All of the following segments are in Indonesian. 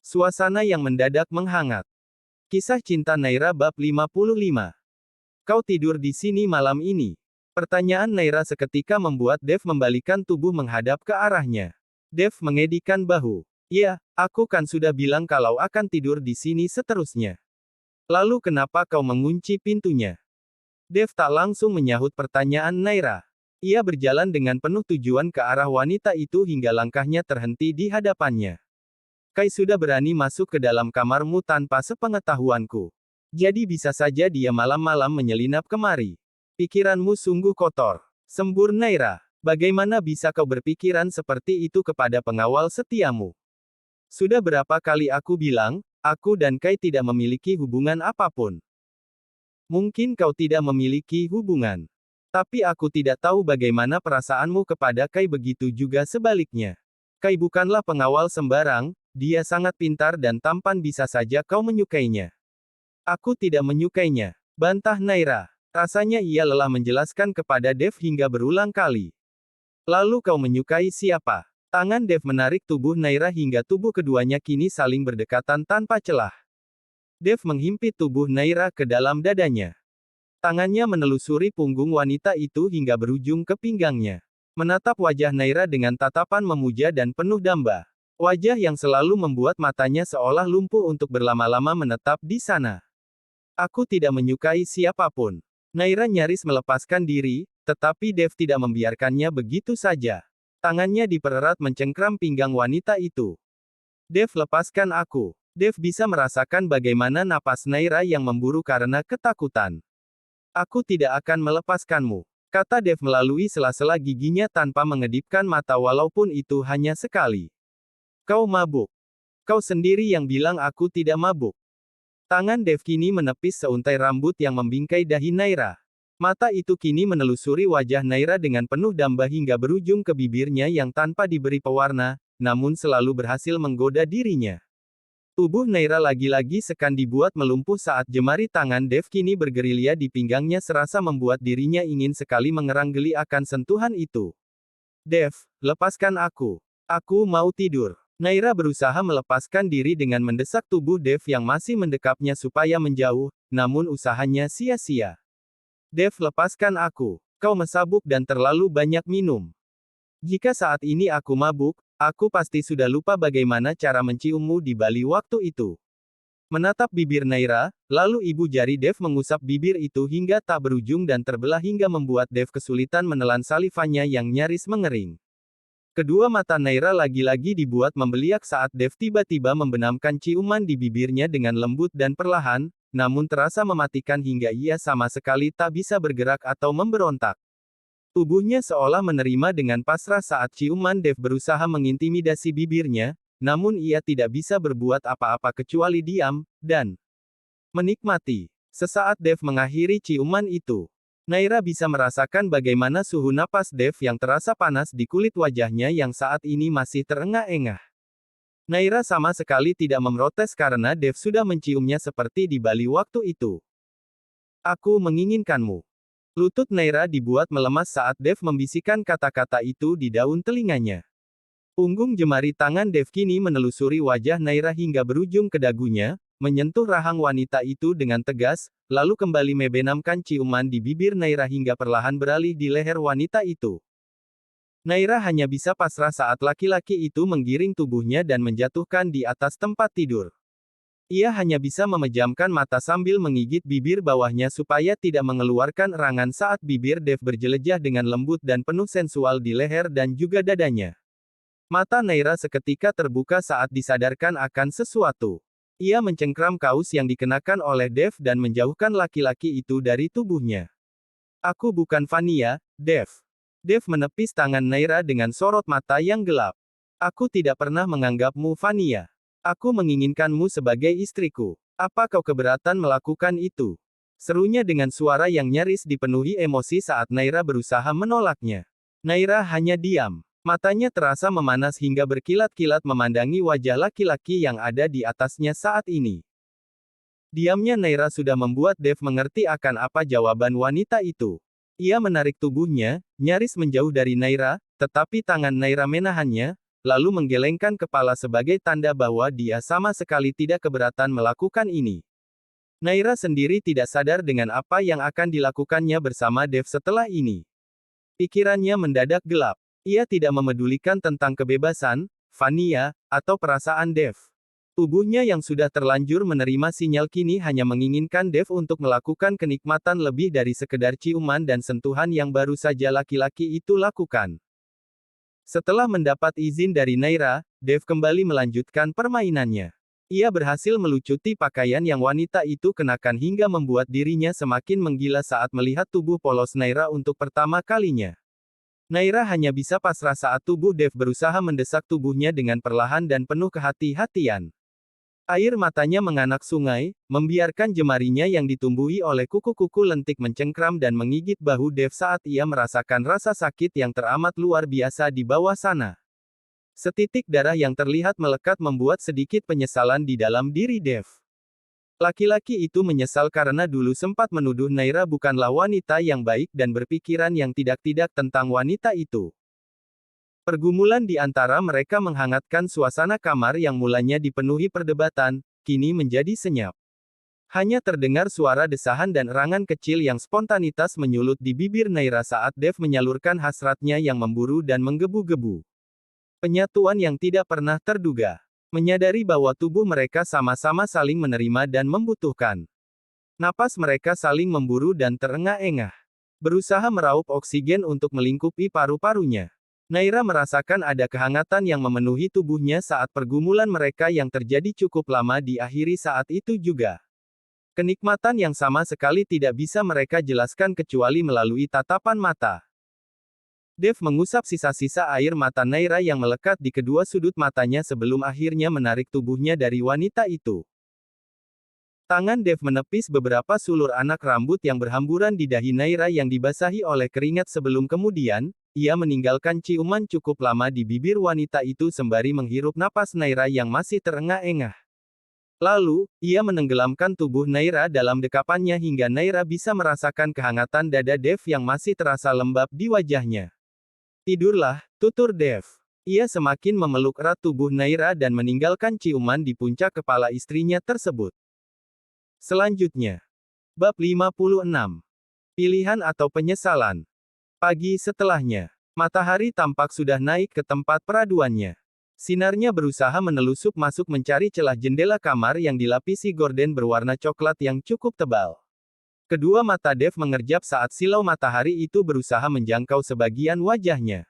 Suasana yang mendadak menghangat. Kisah cinta Naira bab 55. Kau tidur di sini malam ini? Pertanyaan Naira seketika membuat Dev membalikan tubuh menghadap ke arahnya. Dev mengedikan bahu. Iya, aku kan sudah bilang kalau akan tidur di sini seterusnya. Lalu kenapa kau mengunci pintunya? Dev tak langsung menyahut pertanyaan Naira. Ia berjalan dengan penuh tujuan ke arah wanita itu hingga langkahnya terhenti di hadapannya. Kai sudah berani masuk ke dalam kamarmu tanpa sepengetahuanku. Jadi bisa saja dia malam-malam menyelinap kemari. Pikiranmu sungguh kotor. Sembur Naira. Bagaimana bisa kau berpikiran seperti itu kepada pengawal setiamu? Sudah berapa kali aku bilang, aku dan Kai tidak memiliki hubungan apapun. Mungkin kau tidak memiliki hubungan. Tapi aku tidak tahu bagaimana perasaanmu kepada Kai, begitu juga sebaliknya. Kai bukanlah pengawal sembarang, dia sangat pintar dan tampan, bisa saja kau menyukainya. Aku tidak menyukainya, bantah Naira. Rasanya ia lelah menjelaskan kepada Dev hingga berulang kali. Lalu kau menyukai siapa? Tangan Dev menarik tubuh Naira hingga tubuh keduanya kini saling berdekatan tanpa celah. Dev menghimpit tubuh Naira ke dalam dadanya. Tangannya menelusuri punggung wanita itu hingga berujung ke pinggangnya. Menatap wajah Naira dengan tatapan memuja dan penuh damba. Wajah yang selalu membuat matanya seolah lumpuh untuk berlama-lama menetap di sana. Aku tidak menyukai siapapun. Naira nyaris melepaskan diri, tetapi Dev tidak membiarkannya begitu saja. Tangannya dipererat mencengkram pinggang wanita itu. Dev, lepaskan aku. Dev bisa merasakan bagaimana napas Naira yang memburu karena ketakutan. Aku tidak akan melepaskanmu, kata Dev melalui sela-sela giginya tanpa mengedipkan mata walaupun itu hanya sekali. Kau mabuk. Kau sendiri yang bilang aku tidak mabuk. Tangan Dev kini menepis seuntai rambut yang membingkai dahi Naira. Mata itu kini menelusuri wajah Naira dengan penuh damba hingga berujung ke bibirnya yang tanpa diberi pewarna, namun selalu berhasil menggoda dirinya. Tubuh Naira lagi-lagi sekan dibuat melumpuh saat jemari tangan Dev kini bergerilya di pinggangnya serasa membuat dirinya ingin sekali mengerang geli akan sentuhan itu. Dev, lepaskan aku. Aku mau tidur. Naira berusaha melepaskan diri dengan mendesak tubuh Dev yang masih mendekapnya supaya menjauh, namun usahanya sia-sia. Dev, lepaskan aku. Kau mesabuk dan terlalu banyak minum. Jika saat ini aku mabuk, aku pasti sudah lupa bagaimana cara menciummu di Bali waktu itu. Menatap bibir Naira, lalu ibu jari Dev mengusap bibir itu hingga tak berujung dan terbelah hingga membuat Dev kesulitan menelan salivanya yang nyaris mengering. Kedua mata Naira lagi-lagi dibuat membeliak saat Dev tiba-tiba membenamkan ciuman di bibirnya dengan lembut dan perlahan, namun terasa mematikan hingga ia sama sekali tak bisa bergerak atau memberontak. Tubuhnya seolah menerima dengan pasrah saat ciuman Dev berusaha mengintimidasi bibirnya, namun ia tidak bisa berbuat apa-apa kecuali diam, dan menikmati. Sesaat Dev mengakhiri ciuman itu. Naira bisa merasakan bagaimana suhu napas Dev yang terasa panas di kulit wajahnya yang saat ini masih terengah-engah. Naira sama sekali tidak memprotes karena Dev sudah menciumnya seperti di Bali waktu itu. Aku menginginkanmu. Lutut Naira dibuat melemas saat Dev membisikkan kata-kata itu di daun telinganya. Punggung jemari tangan Dev kini menelusuri wajah Naira hingga berujung ke dagunya, menyentuh rahang wanita itu dengan tegas, lalu kembali membenamkan ciuman di bibir Naira hingga perlahan beralih di leher wanita itu. Naira hanya bisa pasrah saat laki-laki itu menggiring tubuhnya dan menjatuhkan di atas tempat tidur. Ia hanya bisa memejamkan mata sambil menggigit bibir bawahnya supaya tidak mengeluarkan erangan saat bibir Dev berjelejah dengan lembut dan penuh sensual di leher dan juga dadanya. Mata Naira seketika terbuka saat disadarkan akan sesuatu. Ia mencengkram kaus yang dikenakan oleh Dev dan menjauhkan laki-laki itu dari tubuhnya. Aku bukan Vania, Dev. Dev menepis tangan Naira dengan sorot mata yang gelap. Aku tidak pernah menganggapmu Vania. Aku menginginkanmu sebagai istriku. Apa kau keberatan melakukan itu? Serunya dengan suara yang nyaris dipenuhi emosi saat Naira berusaha menolaknya. Naira hanya diam. Matanya terasa memanas hingga berkilat-kilat memandangi wajah laki-laki yang ada di atasnya saat ini. Diamnya Naira sudah membuat Dev mengerti akan apa jawaban wanita itu. Ia menarik tubuhnya, nyaris menjauh dari Naira, tetapi tangan Naira menahannya, lalu menggelengkan kepala sebagai tanda bahwa dia sama sekali tidak keberatan melakukan ini. Naira sendiri tidak sadar dengan apa yang akan dilakukannya bersama Dev setelah ini. Pikirannya mendadak gelap. Ia tidak memedulikan tentang kebebasan, Vania, atau perasaan Dev. Tubuhnya yang sudah terlanjur menerima sinyal kini hanya menginginkan Dev untuk melakukan kenikmatan lebih dari sekedar ciuman dan sentuhan yang baru saja laki-laki itu lakukan. Setelah mendapat izin dari Naira, Dev kembali melanjutkan permainannya. Ia berhasil melucuti pakaian yang wanita itu kenakan hingga membuat dirinya semakin menggila saat melihat tubuh polos Naira untuk pertama kalinya. Naira hanya bisa pasrah saat tubuh Dev berusaha mendesak tubuhnya dengan perlahan dan penuh kehati-hatian. Air matanya menganak sungai, membiarkan jemarinya yang ditumbuhi oleh kuku-kuku lentik mencengkram dan menggigit bahu Dev saat ia merasakan rasa sakit yang teramat luar biasa di bawah sana. Setitik darah yang terlihat melekat membuat sedikit penyesalan di dalam diri Dev. Laki-laki itu menyesal karena dulu sempat menuduh Naira bukanlah wanita yang baik dan berpikiran yang tidak-tidak tentang wanita itu. Pergumulan di antara mereka menghangatkan suasana kamar yang mulanya dipenuhi perdebatan, kini menjadi senyap. Hanya terdengar suara desahan dan erangan kecil yang spontanitas menyulut di bibir Naira saat Dev menyalurkan hasratnya yang memburu dan menggebu-gebu. Penyatuan yang tidak pernah terduga. Menyadari bahwa tubuh mereka sama-sama saling menerima dan membutuhkan. Napas mereka saling memburu dan terengah-engah. Berusaha meraup oksigen untuk melingkupi paru-parunya. Naira merasakan ada kehangatan yang memenuhi tubuhnya saat pergumulan mereka yang terjadi cukup lama diakhiri saat itu juga. Kenikmatan yang sama sekali tidak bisa mereka jelaskan kecuali melalui tatapan mata. Dev mengusap sisa-sisa air mata Naira yang melekat di kedua sudut matanya sebelum akhirnya menarik tubuhnya dari wanita itu. Tangan Dev menepis beberapa sulur anak rambut yang berhamburan di dahi Naira yang dibasahi oleh keringat sebelum kemudian, ia meninggalkan ciuman cukup lama di bibir wanita itu sembari menghirup napas Naira yang masih terengah-engah. Lalu, ia menenggelamkan tubuh Naira dalam dekapannya hingga Naira bisa merasakan kehangatan dada Dev yang masih terasa lembab di wajahnya. Tidurlah, tutur Dev. Ia semakin memeluk erat tubuh Naira dan meninggalkan ciuman di puncak kepala istrinya tersebut. Selanjutnya. Bab 56. Pilihan atau penyesalan. Pagi setelahnya. Matahari tampak sudah naik ke tempat peraduannya. Sinarnya berusaha menelusup masuk mencari celah jendela kamar yang dilapisi gorden berwarna coklat yang cukup tebal. Kedua mata Dev mengerjap saat silau matahari itu berusaha menjangkau sebagian wajahnya.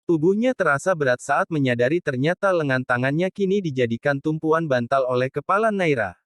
Tubuhnya terasa berat saat menyadari ternyata lengan tangannya kini dijadikan tumpuan bantal oleh kepala Naira.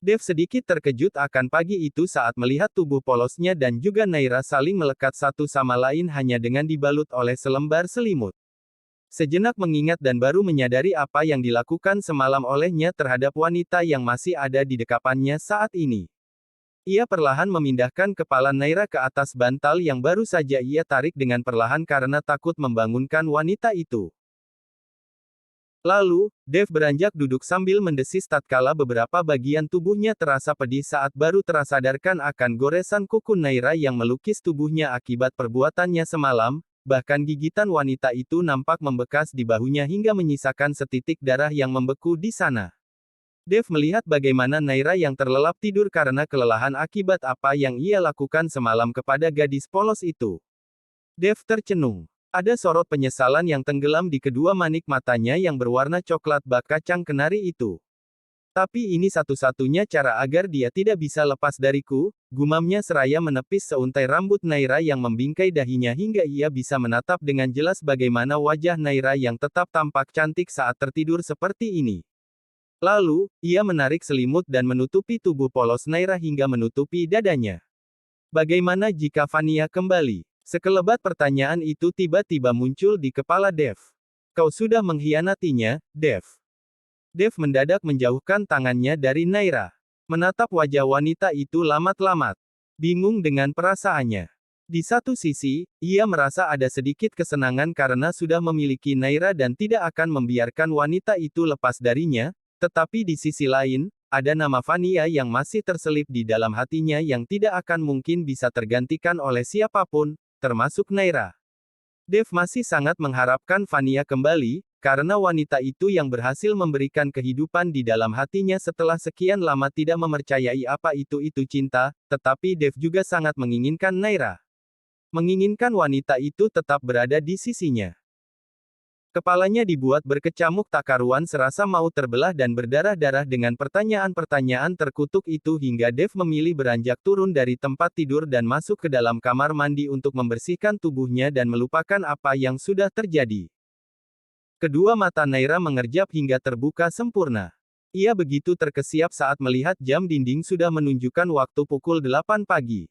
Dev sedikit terkejut akan pagi itu saat melihat tubuh polosnya dan juga Naira saling melekat satu sama lain hanya dengan dibalut oleh selembar selimut. Sejenak mengingat dan baru menyadari apa yang dilakukan semalam olehnya terhadap wanita yang masih ada di dekapannya saat ini. Ia perlahan memindahkan kepala Naira ke atas bantal yang baru saja ia tarik dengan perlahan karena takut membangunkan wanita itu. Lalu, Dev beranjak duduk sambil mendesis tatkala beberapa bagian tubuhnya terasa pedih saat baru tersadarkan akan goresan kuku Naira yang melukis tubuhnya akibat perbuatannya semalam, bahkan gigitan wanita itu nampak membekas di bahunya hingga menyisakan setitik darah yang membeku di sana. Dev melihat bagaimana Naira yang terlelap tidur karena kelelahan akibat apa yang ia lakukan semalam kepada gadis polos itu. Dev tercenung. Ada sorot penyesalan yang tenggelam di kedua manik matanya yang berwarna coklat bak kacang kenari itu. Tapi ini satu-satunya cara agar dia tidak bisa lepas dariku, gumamnya seraya menepis seuntai rambut Naira yang membingkai dahinya hingga ia bisa menatap dengan jelas bagaimana wajah Naira yang tetap tampak cantik saat tertidur seperti ini. Lalu, ia menarik selimut dan menutupi tubuh polos Naira hingga menutupi dadanya. Bagaimana jika Vania kembali? Sekelebat pertanyaan itu tiba-tiba muncul di kepala Dev. Kau sudah mengkhianatinya, Dev. Dev mendadak menjauhkan tangannya dari Naira. Menatap wajah wanita itu lamat-lamat. Bingung dengan perasaannya. Di satu sisi, ia merasa ada sedikit kesenangan karena sudah memiliki Naira dan tidak akan membiarkan wanita itu lepas darinya. Tetapi di sisi lain, ada nama Vania yang masih terselip di dalam hatinya yang tidak akan mungkin bisa tergantikan oleh siapapun, termasuk Naira. Dev masih sangat mengharapkan Vania kembali, karena wanita itu yang berhasil memberikan kehidupan di dalam hatinya setelah sekian lama tidak mempercayai apa itu cinta, tetapi Dev juga sangat menginginkan Naira. Menginginkan wanita itu tetap berada di sisinya. Kepalanya dibuat berkecamuk tak karuan serasa mau terbelah dan berdarah-darah dengan pertanyaan-pertanyaan terkutuk itu hingga Dev memilih beranjak turun dari tempat tidur dan masuk ke dalam kamar mandi untuk membersihkan tubuhnya dan melupakan apa yang sudah terjadi. Kedua mata Naira mengerjap hingga terbuka sempurna. Ia begitu terkesiap saat melihat jam dinding sudah menunjukkan waktu pukul 8 pagi.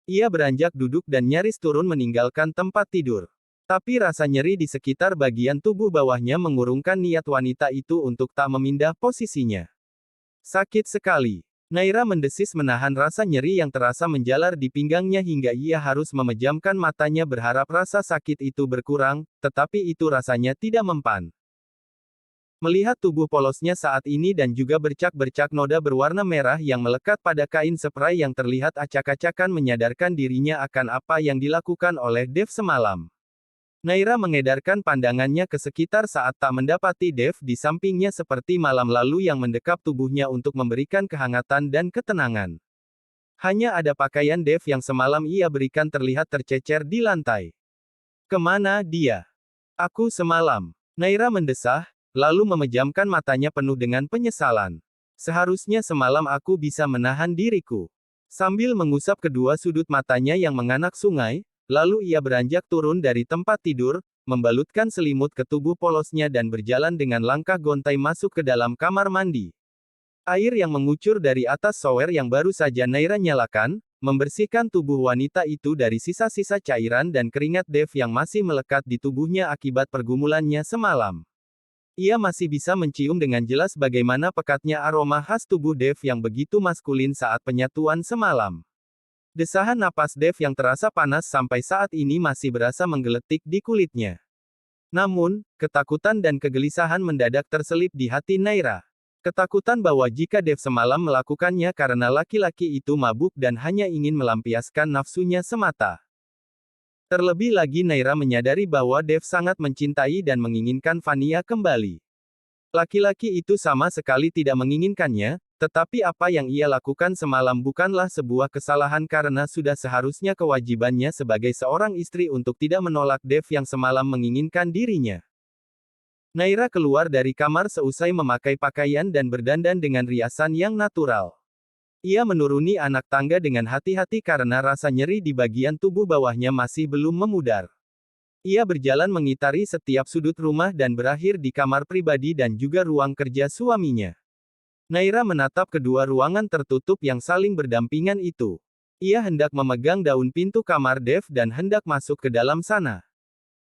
Ia beranjak duduk dan nyaris turun meninggalkan tempat tidur. Tapi rasa nyeri di sekitar bagian tubuh bawahnya mengurungkan niat wanita itu untuk tak memindah posisinya. Sakit sekali. Naira mendesis menahan rasa nyeri yang terasa menjalar di pinggangnya hingga ia harus memejamkan matanya berharap rasa sakit itu berkurang, tetapi itu rasanya tidak mempan. Melihat tubuh polosnya saat ini dan juga bercak-bercak noda berwarna merah yang melekat pada kain spray yang terlihat acak-acakan menyadarkan dirinya akan apa yang dilakukan oleh Dev semalam. Naira mengedarkan pandangannya ke sekitar saat tak mendapati Dev di sampingnya seperti malam lalu yang mendekap tubuhnya untuk memberikan kehangatan dan ketenangan. Hanya ada pakaian Dev yang semalam ia berikan terlihat tercecer di lantai. Kemana dia? Aku semalam. Naira mendesah, lalu memejamkan matanya penuh dengan penyesalan. Seharusnya semalam aku bisa menahan diriku. Sambil mengusap kedua sudut matanya yang menganak sungai, lalu ia beranjak turun dari tempat tidur, membalutkan selimut ke tubuh polosnya dan berjalan dengan langkah gontai masuk ke dalam kamar mandi. Air yang mengucur dari atas shower yang baru saja Naira nyalakan, membersihkan tubuh wanita itu dari sisa-sisa cairan dan keringat Dev yang masih melekat di tubuhnya akibat pergumulannya semalam. Ia masih bisa mencium dengan jelas bagaimana pekatnya aroma khas tubuh Dev yang begitu maskulin saat penyatuan semalam. Desahan napas Dev yang terasa panas sampai saat ini masih berasa menggeletik di kulitnya. Namun, ketakutan dan kegelisahan mendadak terselip di hati Naira. Ketakutan bahwa jika Dev semalam melakukannya karena laki-laki itu mabuk dan hanya ingin melampiaskan nafsunya semata. Terlebih lagi Naira menyadari bahwa Dev sangat mencintai dan menginginkan Vania kembali. Laki-laki itu sama sekali tidak menginginkannya, tetapi apa yang ia lakukan semalam bukanlah sebuah kesalahan karena sudah seharusnya kewajibannya sebagai seorang istri untuk tidak menolak Dev yang semalam menginginkan dirinya. Naira keluar dari kamar seusai memakai pakaian dan berdandan dengan riasan yang natural. Ia menuruni anak tangga dengan hati-hati karena rasa nyeri di bagian tubuh bawahnya masih belum memudar. Ia berjalan mengitari setiap sudut rumah dan berakhir di kamar pribadi dan juga ruang kerja suaminya. Naira menatap kedua ruangan tertutup yang saling berdampingan itu. Ia hendak memegang daun pintu kamar Dev dan hendak masuk ke dalam sana.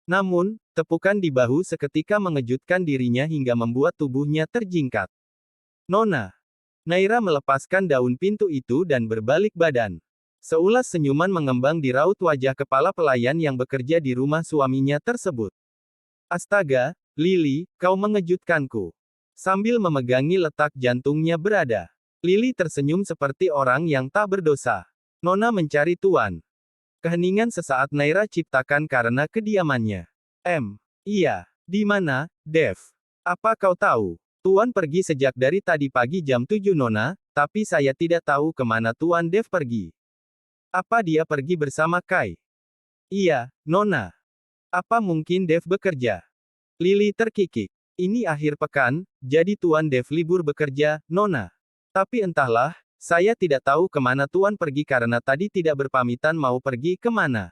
Namun, tepukan di bahu seketika mengejutkan dirinya hingga membuat tubuhnya terjingkat. Nona. Naira melepaskan daun pintu itu dan berbalik badan. Seulas senyuman mengembang di raut wajah kepala pelayan yang bekerja di rumah suaminya tersebut. Astaga, Lily, kau mengejutkanku. Sambil memegangi letak jantungnya berada. Lily tersenyum seperti orang yang tak berdosa. Nona mencari tuan. Keheningan sesaat Naira ciptakan karena kediamannya. Iya. Di mana, Dev? Apa kau tahu? Tuan pergi sejak dari tadi pagi jam 7 Nona, tapi saya tidak tahu kemana Tuan Dev pergi. Apa dia pergi bersama Kai? Iya, Nona. Apa mungkin Dev bekerja? Lily terkikik. Ini akhir pekan, jadi Tuan Dev libur bekerja, Nona. Tapi entahlah, saya tidak tahu kemana Tuan pergi karena tadi tidak berpamitan mau pergi kemana.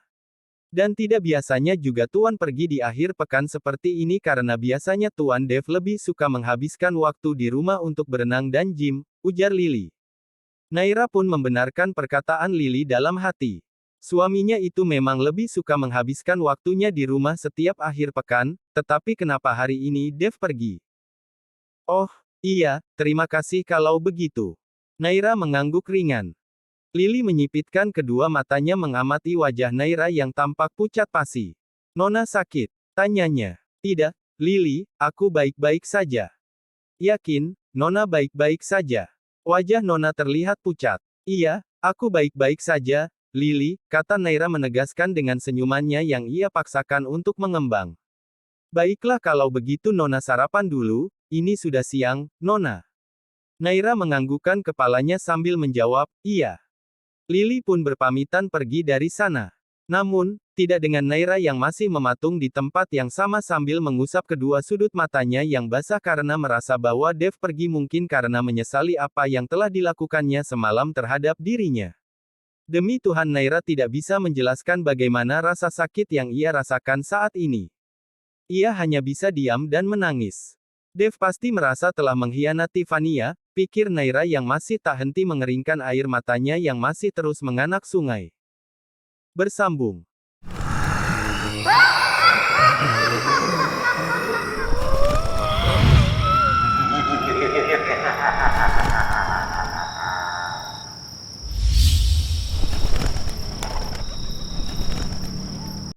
Dan tidak biasanya juga Tuan pergi di akhir pekan seperti ini karena biasanya Tuan Dev lebih suka menghabiskan waktu di rumah untuk berenang dan gym, ujar Lily. Naira pun membenarkan perkataan Lily dalam hati. Suaminya itu memang lebih suka menghabiskan waktunya di rumah setiap akhir pekan, tetapi kenapa hari ini Dev pergi? Oh, iya, terima kasih kalau begitu. Naira mengangguk ringan. Lily menyipitkan kedua matanya mengamati wajah Naira yang tampak pucat pasi. Nona sakit? Tanyanya. Tidak, Lily, aku baik-baik saja. Yakin, Nona baik-baik saja. Wajah Nona terlihat pucat. Iya, aku baik-baik saja, Lily, kata Naira menegaskan dengan senyumannya yang ia paksakan untuk mengembang. Baiklah kalau begitu Nona sarapan dulu, ini sudah siang, Nona. Naira menganggukkan kepalanya sambil menjawab, iya. Lily pun berpamitan pergi dari sana. Namun, tidak dengan Naira yang masih mematung di tempat yang sama sambil mengusap kedua sudut matanya yang basah karena merasa bahwa Dev pergi mungkin karena menyesali apa yang telah dilakukannya semalam terhadap dirinya. Demi Tuhan Naira tidak bisa menjelaskan bagaimana rasa sakit yang ia rasakan saat ini. Ia hanya bisa diam dan menangis. Dev pasti merasa telah mengkhianati Vania, pikir Naira yang masih tak henti mengeringkan air matanya yang masih terus menganak sungai. Bersambung.